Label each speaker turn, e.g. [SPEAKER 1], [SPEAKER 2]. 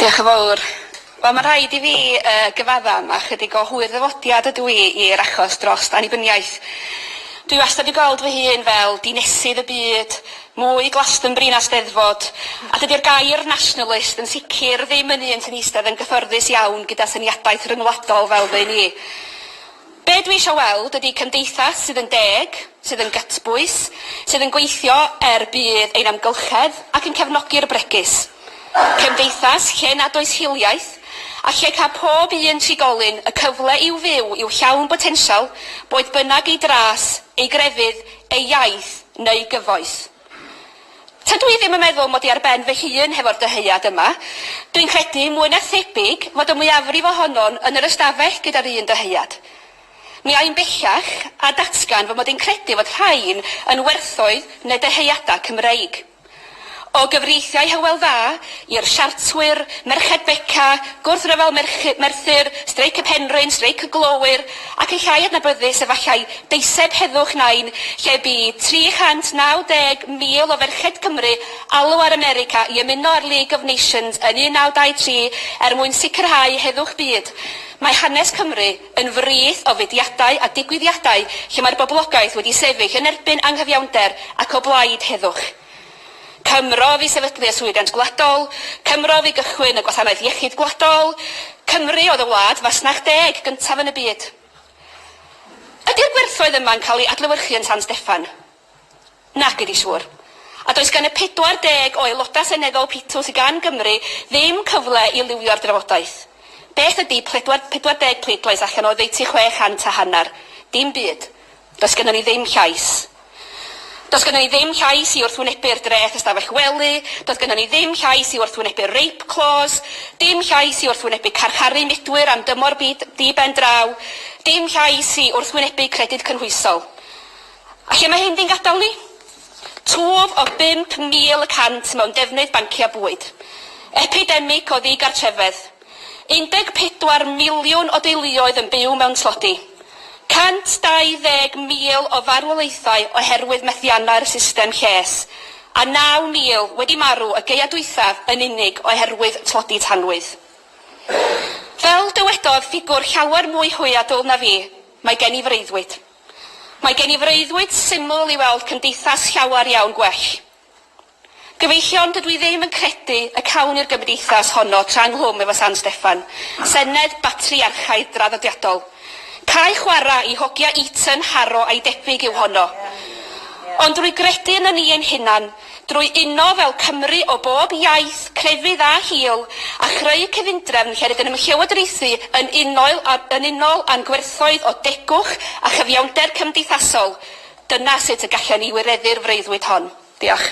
[SPEAKER 1] Diolch yn fawr. Wel, mae rhaid I fi gyfaddam a chydig o hwyr ddafodiad ydw I i'r achos dros annibyniaeth. Dwi wastad I gweld fy hun fel dinesydd y byd, mwy Glastonbury na Steddfod, a dydy'r gair nationalist yn sicr ddim yn un sy'n eistedd yn gyfforddus iawn gyda syniadaeth ryngwladol fel fy ni. Be dwi eisiau weld ydy cymdeithas sydd yn deg, sydd yn gytbwys, sydd yn gweithio bydd ein amgylchedd ac yn cefnogi'r bregus. Cymdeithas lle nad oes hiliaeth a lle cael pob un trigolyn y cyfle i'w fyw i'w llawn potensial, boed bynnag ei dras, ei grefydd, ei iaith neu gyfoes. Tydw I ddim yn meddwl mod I ar ben fy hun hefo'r dyheuad yma, dwi'n credu mwy na thebyg fod y mwyafrif ohonon yn yr ystafell gyda'r un dyheuad. Mi ai'n bellach a datgan fod mod i'n credu fod rhain yn werthoedd neu dyheuadau Cymreig. O gyfreithiau hywel dda i'r siartwyr, merched beca, gwrthryfel Merthyr, streic y penrhyn, streic y glowyr, ac yn llai adnabyddus efallai deiseb heddwch nain, lle bu 390,000 o ferched Cymru alw ar America I ymuno ar League of Nations yn 1923 mwyn sicrhau heddwch byd. Mae hanes Cymru yn frith o fudiadau a digwyddiadau lle mae'r boblogaeth wedi sefyll yn erbyn anghyfiawnder ac o blaid heddwch. Cymro fi sefydlu y swyddiant gwladol, Cymro fi gychwyn y gwasanaeth iechyd gwladol, Cymru oedd y wlad fasnach 10 gyntaf yn y byd. Ydy'r gwerthoedd yma'n cael ei adlewyrchu yn San Steffan? Nac ydi siŵr. A does gan y 40 o aelodau seneddol pitw sydd gan Gymru ddim cyfle I liwio'r drafodaeth. Beth ydy 40 pleidlais allan o 2600 a hanner? Dim byd. Does gennym ni ddim llais. Does gennym ni ddim llais I wrthwynebu'r dreth ystafell wely, does gennym ni ddim llais I wrthwynebu'r rape clause, dim llais I wrthwynebu carcharu midwyr am dymor di ben draw, dim llais I wrthwynebu credyd cynhwysol. A lle mae hyn di'n gadael ni? Twf o 5,100 mewn defnydd bancia bwyd. Epidemig o ddigartrefedd. 14 miliwn o deuluoedd yn byw mewn tlodi. 120,000 o farwolaethau oherwydd methiannau'r system lles, a 9,000 wedi marw y gaea dwythaf yn unig oherwydd tlodi tanwydd. Fel dywedodd ffigwr llawer mwy hwyadol na fi, mae gen I freuddwyd. Mae gen I freuddwyd syml I weld cymdeithas llawer iawn gwell. Gyfeillion dydw I ddim yn credu y cawn i'r gymdeithas honno tra nghlwm efo San Steffan, senedd batriarchaidd draddodiadol. Cae chwara I hogia Eton, Harrow a'i debyg yw honno. Ond drwy gredu yn ni ein hunan, drwy uno fel Cymru o bob iaith, crefydd a hil, a chreu cyfundrefn lle rydyn yn llywodraethu yn unol a'n gwerthoedd o degwch a chyfiawnder cymdeithasol, dyna sut y gallen ni wireddu'r freuddwyd hon. Diolch.